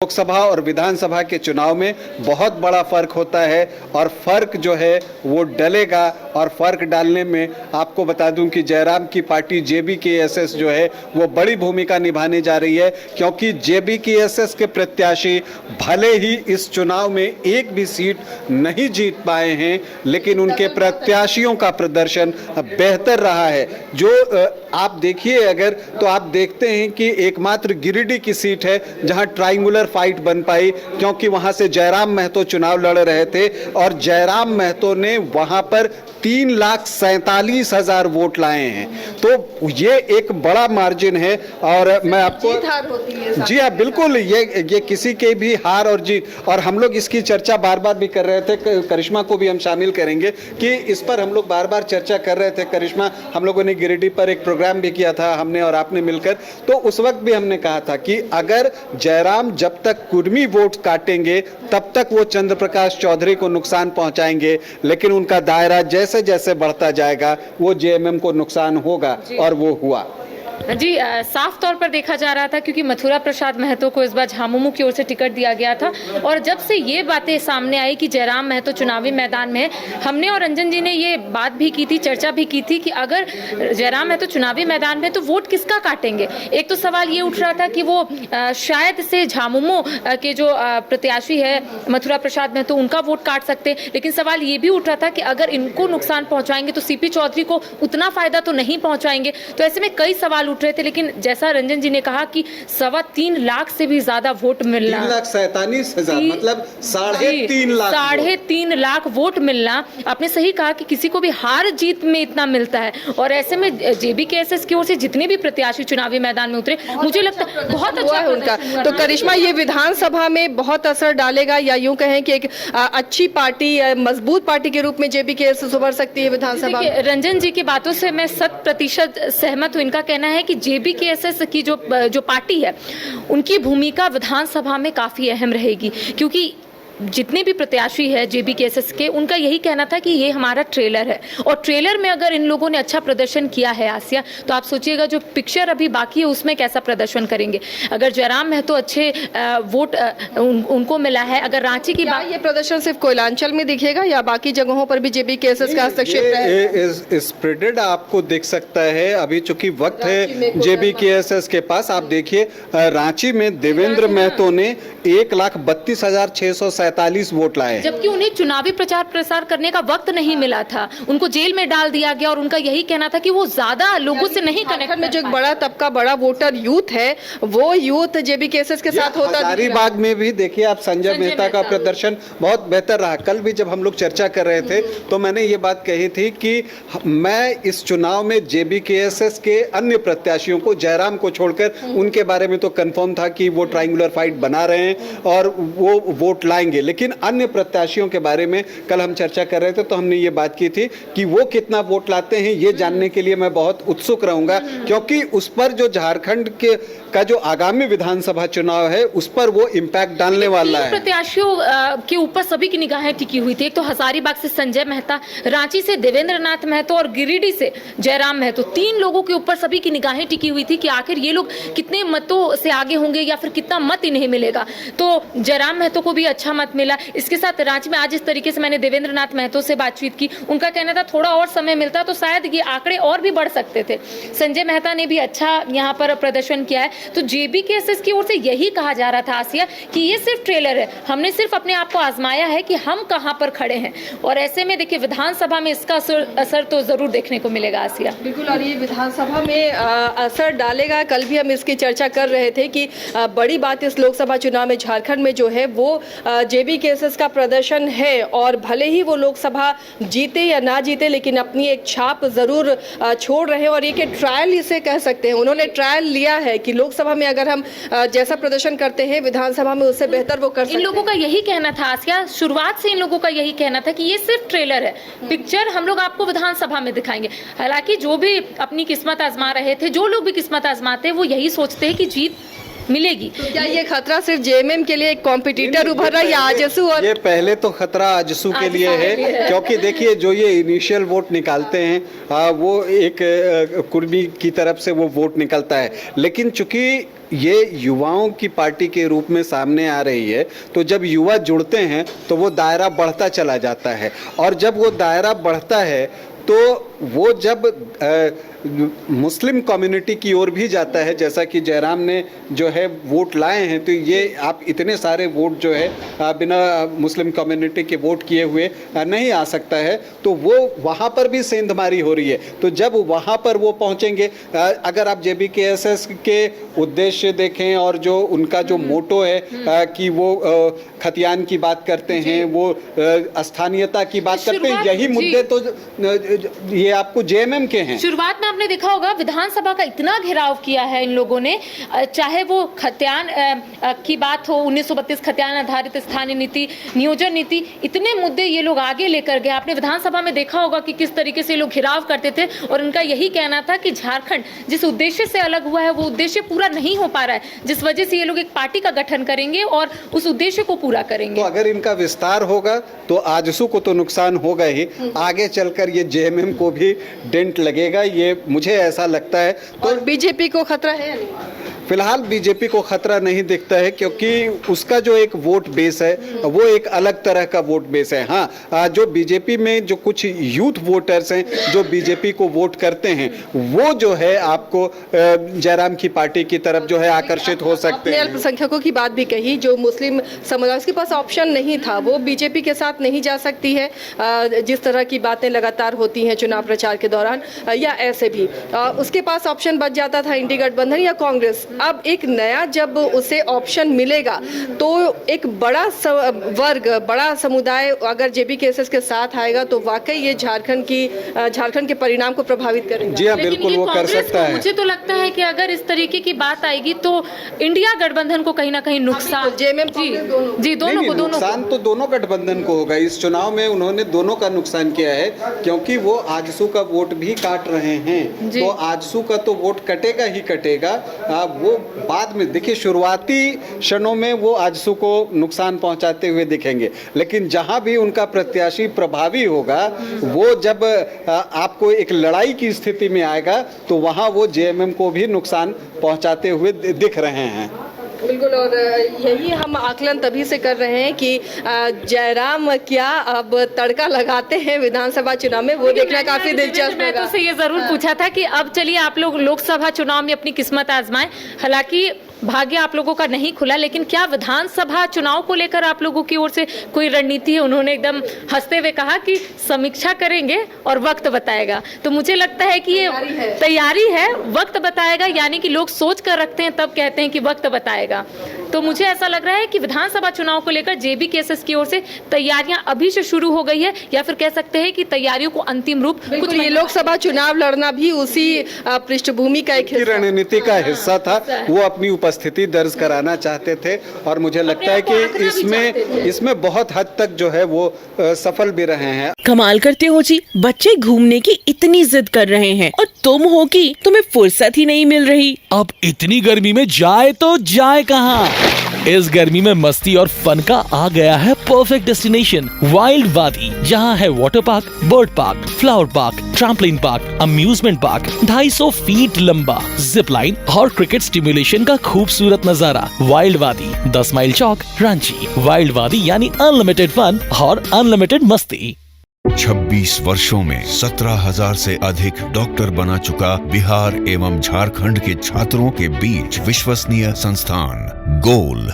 लोकसभा और विधानसभा के चुनाव में बहुत बड़ा फर्क होता है और फर्क जो है वो डलेगा। और फर्क डालने में आपको बता दूं कि जयराम की पार्टी जेबीकेएसएस जो है वो बड़ी भूमिका निभाने जा रही है, क्योंकि जेबीकेएसएस के प्रत्याशी भले ही इस चुनाव में एक भी सीट नहीं जीत पाए हैं, लेकिन उनके प्रत्याशियों का प्रदर्शन बेहतर रहा है। जो आप देखिए अगर तो आप देखते हैं कि एकमात्र गिरिडीह की सीट है जहां ट्रायंगुलर फाइट बन पाई, क्योंकि वहां से जयराम महतो चुनाव लड़ रहे थे और जयराम महतो ने वहां पर 3,47,000 वोट लाए हैं। तो ये एक बड़ा मार्जिन है। और मैं आपको जी हाँ बिल्कुल, ये किसी के भी हार और जीत, और हम लोग इसकी चर्चा बार बार भी कर रहे थे, करिश्मा को भी हम शामिल करेंगे कि इस पर हम लोग बार बार चर्चा कर रहे थे। करिश्मा, हम लोगों ने गिरिडीह पर एक प्रोग्राम भी किया था, हमने और आपने मिलकर, तो उस वक्त भी हमने कहा था कि अगर जयराम जब तक कुर्मी वोट काटेंगे तब तक वो चंद्र प्रकाश चौधरी को नुकसान पहुंचाएंगे, लेकिन उनका दायरा जैसे जैसे बढ़ता जाएगा वो जेएमएम को नुकसान होगा, और वो हुआ। जी, साफ तौर पर देखा जा रहा था क्योंकि मथुरा प्रसाद महतो को इस बार झामुमो की ओर से टिकट दिया गया था, और जब से ये बातें सामने आई कि जयराम महतो चुनावी मैदान में है, हमने और रंजन जी ने ये बात भी की थी, चर्चा भी की थी कि अगर जयराम महतो चुनावी मैदान में तो वोट किसका काटेंगे। एक तो सवाल ये उठ रहा था कि वो शायद से झामुमो के जो प्रत्याशी है मथुरा प्रसाद महतो उनका वोट काट सकते, लेकिन सवाल ये भी उठ रहा था कि अगर इनको नुकसान पहुंचाएंगे तो सीपी चौधरी को उतना फायदा तो नहीं पहुंचाएंगे। तो ऐसे में कई सवाल उठ रहे थे, लेकिन जैसा रंजन जी ने कहा कि 3.25 लाख से भी ज्यादा वोट मिलना, 3,47,000 मतलब 3.5 लाख वोट मिलना, आपने सही कहा कि किसी को भी हार जीत में इतना मिलता है। और ऐसे में जेबीकेएसएस की ओर से जितने भी प्रत्याशी चुनावी मैदान में उतरे, मुझे लगता है बहुत अच्छा है उनका। तो करिश्मा, ये विधानसभा में बहुत असर डालेगा, या यूं कहें कि एक अच्छी पार्टी, मजबूत पार्टी के रूप में जेबीकेएसएस उभर सकती है विधानसभा? रंजन जी की बातों से मैं 100% सहमत हूँ। इनका कहना है कि जेबीकेएसएस की जो पार्टी है उनकी भूमिका विधानसभा में काफी अहम रहेगी, क्योंकि जितने भी प्रत्याशी है जेबीकेएसएस के, उनका यही कहना था कि ये हमारा ट्रेलर है, और ट्रेलर में अगर इन लोगों ने अच्छा प्रदर्शन किया है आसिया, तो आप सोचिएगा जो पिक्चर अभी बाकी है उसमें कैसा प्रदर्शन करेंगे। अगर जयराम महतो अच्छे वोट उनको मिला है, अगर रांची की बात, ये प्रदर्शन सिर्फ कोयलांचल में दिखेगा या बाकी जगहों पर भी जेबीकेएसएस का हस्तक्षेप है? स्प्रेडेड आपको दिख सकता है, अभी चूंकि वक्त है जेबीकेएसएस के पास। आप देखिए रांची में देवेंद्र महतो ने 1,32,647 वोट लाए, जबकि उन्हें चुनावी प्रचार प्रसार करने का वक्त नहीं मिला था, उनको जेल में डाल दिया गया, और उनका यही कहना था कि वो ज्यादा लोगों से नहीं कनेक्ट में। जो एक बड़ा तबका, बड़ा वोटर यूथ है, वो यूथ जेबीकेएसएस के साथ होता। हजारीबाग में भी देखिए आप, संजय मेहता का प्रदर्शन बहुत बेहतर रहा। कल भी जब हम लोग चर्चा कर रहे थे तो मैंने ये बात कही थी कि मैं इस चुनाव में जेबीकेएसएस के अन्य प्रत्याशियों को, जयराम को छोड़कर, उनके बारे में तो कंफर्म था कि वो ट्रायंगुलर फाइट बना रहे हैं और वो वोट लाएंगे, लेकिन अन्य प्रत्याशियों के बारे में कल हम चर्चा कर रहे थे तो हमने ये बात की थी कि वो कितना वोट लाते हैं ये जानने के लिए मैं बहुत उत्सुक रहूंगा, क्योंकि उस पर जो झारखंड का जो आगामी विधानसभा चुनाव है उस पर वो इम्पैक्ट डालने वाला है। प्रत्याशियों के ऊपर सभी की निगाहें टिकी हुई थी। एक तो हजारीबाग से संजय मेहता, रांची से देवेंद्र नाथ महतो और गिरिडीह से जयराम महतो, 3 लोगों के ऊपर सभी की निगाहें टिकी हुई थी कि आखिर ये लोग कितने मतों से आगे होंगे या फिर कितना मत इन्हें मिलेगा। तो जयराम महतो को भी अच्छा मत मिला। इसके साथ रांची में आज इस तरीके से मैंने देवेंद्र नाथ महतो से बातचीत की, उनका कहना था थोड़ा और समय मिलता तो शायद ये आंकड़े और भी बढ़ सकते थे। संजय मेहता ने भी अच्छा यहाँ पर प्रदर्शन किया है। तो जेबीकेएसएस की ओर से यही कहा जा रहा था आसिया कि ये सिर्फ ट्रेलर है, हमने सिर्फ अपने आप को आजमाया है कि हम कहां पर खड़े हैं, और ऐसे में देखिए विधानसभा में इसका असर तो जरूर देखने को मिलेगा आसिया। बिल्कुल, और ये विधानसभा में असर डालेगा। कल भी हम इसकी चर्चा कर रहे थे कि बड़ी बात इस लोकसभा चुनाव में झारखंड में जो है वो जेबीकेएसएस का प्रदर्शन है, और भले ही वो लोकसभा जीते या ना जीते, लेकिन अपनी एक छाप जरूर छोड़ रहे हैं, और एक ट्रायल इसे कह सकते हैं। उन्होंने ट्रायल लिया है कि लोकसभा में अगर हम जैसा प्रदर्शन करते हैं विधानसभा में उससे बेहतर वो कर सकते हैं। इन लोगों का यही कहना था आसिया, शुरुआत से इन लोगों का यही कहना था कि ये सिर्फ ट्रेलर है, पिक्चर हम लोग आपको विधानसभा में दिखाएंगे। हालांकि जो भी अपनी किस्मत आजमा रहे थे, जो लोग भी किस्मत आजमाते हैं, वो यही सोचते हैं कि जीत मिलेगी। तो क्या ये खतरा सिर्फ जेएमएम के लिए एक कॉम्पिटिटर उभर रहा है या आजसू? और ये पहले तो खतरा आजसू के लिए है, क्योंकि देखिए जो ये इनिशियल वोट निकालते हैं वो एक कुर्मी की तरफ से वो वोट निकलता है, लेकिन चूंकि ये युवाओं की पार्टी के रूप में सामने आ रही है, तो जब युवा जुड़ते हैं तो वो दायरा बढ़ता चला जाता है, और जब वो दायरा बढ़ता है तो वो जब मुस्लिम कम्युनिटी की ओर भी जाता है, जैसा कि जयराम ने जो है वोट लाए हैं, तो ये आप इतने सारे वोट जो है बिना मुस्लिम कम्युनिटी के वोट किए हुए नहीं आ सकता है, तो वो वहाँ पर भी सेंधमारी हो रही है। तो जब वहाँ पर वो पहुँचेंगे, अगर आप JBKSS के उद्देश्य देखें और जो उनका जो मोटो है कि वो खतियान की बात करते हैं, वो स्थानीयता की बात करते हैं, यही मुद्दे तो ये आपको JMM के हैं। शुरुआत में आपने देखा होगा विधानसभा का इतना घेराव किया है इन लोगों ने, चाहे वो खतियान की बात हो, 1932 खतियान आधारित स्थानीय नीति, नियोजन नीति, इतने मुद्दे ये लोग आगे लेकर गए। आपने विधानसभा में देखा होगा कि किस तरीके से लोग घेराव करते थे, और उनका यही कहना था कि झारखंड जिस उद्देश्य से अलग हुआ है वो उद्देश्य पूरा नहीं हो पा रहा है, जिस वजह से ये लोग एक पार्टी का गठन करेंगे और उस उद्देश्य को पूरा करेंगे। तो अगर इनका विस्तार होगा तो आजसू को तो नुकसान होगा ही, आगे चलकर ये JMM को भी डेंट लगेगा, ये मुझे ऐसा लगता है। तो और बीजेपी को खतरा है? फिलहाल बीजेपी को खतरा नहीं दिखता है, क्योंकि उसका जो एक वोट बेस है वो एक अलग तरह का वोट बेस है। हाँ, जो बीजेपी में जो कुछ यूथ वोटर्स हैं जो बीजेपी को वोट करते हैं, वो जो है आपको जयराम की पार्टी की तरफ जो है आकर्षित हो सकते हैं। अल्पसंख्यकों की बात भी कही, जो मुस्लिम समुदाय, उसके पास ऑप्शन नहीं था, वो बीजेपी के साथ नहीं जा सकती है, जिस तरह की बातें लगातार होती हैं चुनाव प्रचार के दौरान, या ऐसे भी उसके पास ऑप्शन बच जाता था इंडी गठबंधन या कांग्रेस। अब एक नया जब उसे ऑप्शन मिलेगा तो एक बड़ा वर्ग, बड़ा समुदाय अगर JBKSS के साथ आएगा तो वाकई ये झारखंड के परिणाम को प्रभावित करेगा। जी हाँ, बिल्कुल वो कर सकता है। मुझे तो लगता है कि अगर इस तरीके की बात आएगी तो इंडिया गठबंधन को कहीं ना कहीं नुकसान, जी दोनों को, नुकसान तो दोनों गठबंधन को होगा। इस चुनाव में उन्होंने दोनों का नुकसान किया है, क्योंकि वो आजसू का वोट भी काट रहे हैं, तो आजसू का तो वोट कटेगा ही कटेगा। वो बाद में देखिए, शुरुआती क्षणों में वो आजसू को नुकसान पहुंचाते हुए दिखेंगे, लेकिन जहां भी उनका प्रत्याशी प्रभावी होगा, वो जब आपको एक लड़ाई की स्थिति में आएगा तो वहां वो JMM को भी नुकसान पहुंचाते हुए दिख रहे हैं। बिल्कुल, और यही हम आकलन तभी से कर रहे हैं कि जयराम क्या अब तड़का लगाते हैं विधानसभा चुनाव में, वो देखना काफी दिलचस्प होगा। तो ये जरूर पूछा था कि अब चलिए आप लोग लोकसभा चुनाव में अपनी किस्मत आजमाएं, हालांकि भाग्य आप लोगों का नहीं खुला, लेकिन क्या विधानसभा चुनाव को लेकर आप लोगों की ओर से कोई रणनीति है? उन्होंने एकदम हंसते हुए कहा कि समीक्षा करेंगे और वक्त बताएगा। तो मुझे लगता है कि ये तैयारी है, वक्त बताएगा, यानी कि लोग सोच कर रखते हैं तब कहते हैं कि वक्त बताएगा। तो मुझे ऐसा लग रहा है कि विधानसभा चुनाव को लेकर JBKSS की ओर से तैयारियां अभी से शुरू हो गई है, या फिर कह सकते हैं कि तैयारियों को अंतिम रूप कुछ। ये लोकसभा चुनाव लड़ना भी उसी पृष्ठभूमि का एक रणनीति का हिस्सा था। वो अपनी उपस्थिति दर्ज कराना चाहते थे, और मुझे लगता है कि इसमें बहुत हद तक जो है वो सफल भी रहे हैं। कमाल करते हो जी, बच्चे घूमने की इतनी जिद कर रहे हैं और तुम हो कि तुम्हें फुर्सत ही नहीं मिल रही। अब इतनी गर्मी में जाए तो जाए कहाँ? इस गर्मी में मस्ती और फन का आ गया है परफेक्ट डेस्टिनेशन, वाइल्ड वादी, जहाँ है water park, bird park, flower park, trampoline park, amusement park, 250 feet लंबा, जिप लाइन और क्रिकेट स्टिमुलेशन का खूबसूरत नजारा। वाइल्ड वादी, 10 माइल चौक, रांची। वाइल्ड वादी यानी अनलिमिटेड फन और अनलिमिटेड मस्ती। 26 वर्षों में 17,000 से अधिक डॉक्टर बना चुका बिहार एवं झारखंड के छात्रों के बीच विश्वसनीय संस्थान गोल